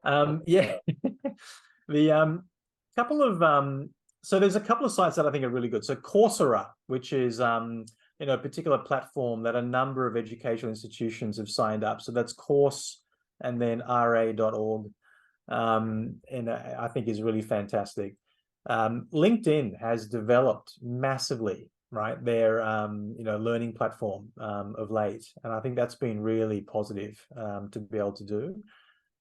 Yeah, the couple of so there's a couple of sites that I think are really good. So Coursera, which is a particular platform that a number of educational institutions have signed up. So that's course and then ra.org, and I think is really fantastic. LinkedIn has developed massively, right, their learning platform of late, and I think that's been really positive to be able to do,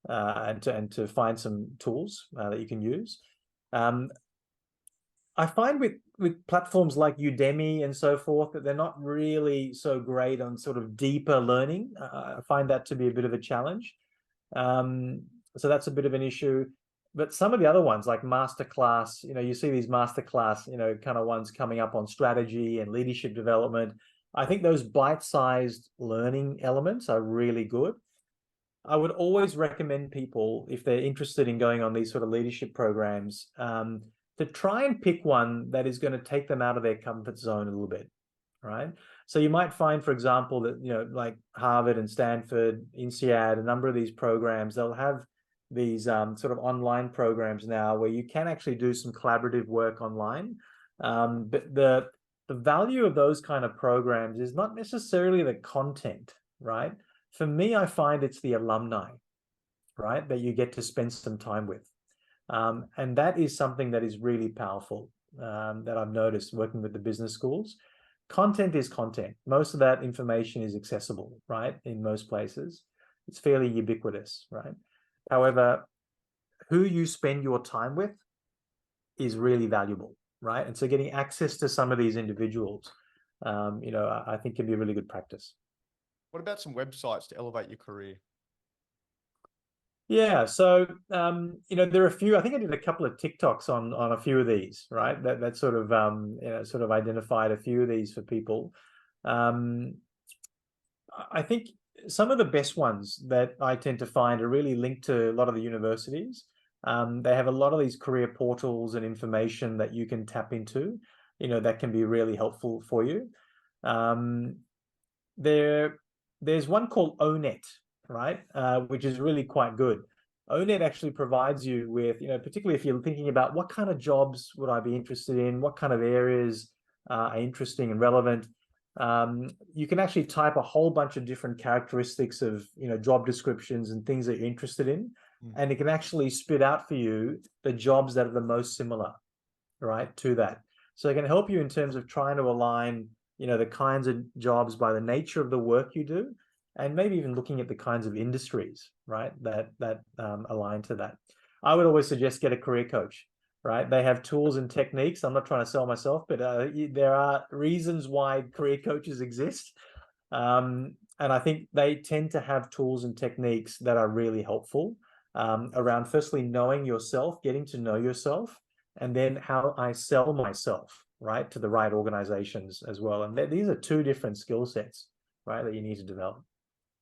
and to find some tools that you can use. I find with platforms like Udemy and so forth that they're not really so great on sort of deeper learning. I find that to be a bit of a challenge. So that's a bit of an issue. But some of the other ones like Masterclass, you see these Masterclass, kind of ones coming up on strategy and leadership development. I think those bite-sized learning elements are really good. I would always recommend people, if they're interested in going on these sort of leadership programs, to try and pick one that is going to take them out of their comfort zone a little bit, right? So you might find, for example, that, like Harvard and Stanford, INSEAD, a number of these programs, they'll have these sort of online programs now where you can actually do some collaborative work online. But the value of those kind of programs is not necessarily the content, right? For me, I find it's the alumni, right, that you get to spend some time with. And that is something that is really powerful, that I've noticed working with the business schools. Content is content. Most of that information is accessible, right, in most places. It's fairly ubiquitous, right? However, who you spend your time with is really valuable, right? And so getting access to some of these individuals, I think can be a really good practice. What about some websites to elevate your career? Yeah, so there are a few. I think I did a couple of TikToks on a few of these, right? That sort of sort of identified a few of these for people. I think some of the best ones that I tend to find are really linked to a lot of the universities. They have a lot of these career portals and information that you can tap into, that can be really helpful for you. There's one called ONET, right, which is really quite good. ONET actually provides you with, particularly if you're thinking about what kind of jobs would I be interested in, what kind of areas are interesting and relevant. You can actually type a whole bunch of different characteristics of, job descriptions and things that you're interested in, and it can actually spit out for you the jobs that are the most similar, right, to that. So it can help you in terms of trying to align, the kinds of jobs by the nature of the work you do, and maybe even looking at the kinds of industries, right, that align to that. I would always suggest get a career coach, right? They have tools and techniques. I'm not trying to sell myself, but there are reasons why career coaches exist. And I think they tend to have tools and techniques that are really helpful around firstly knowing yourself, getting to know yourself, and then how I sell myself, right, to the right organizations as well. And these are two different skill sets, right, that you need to develop.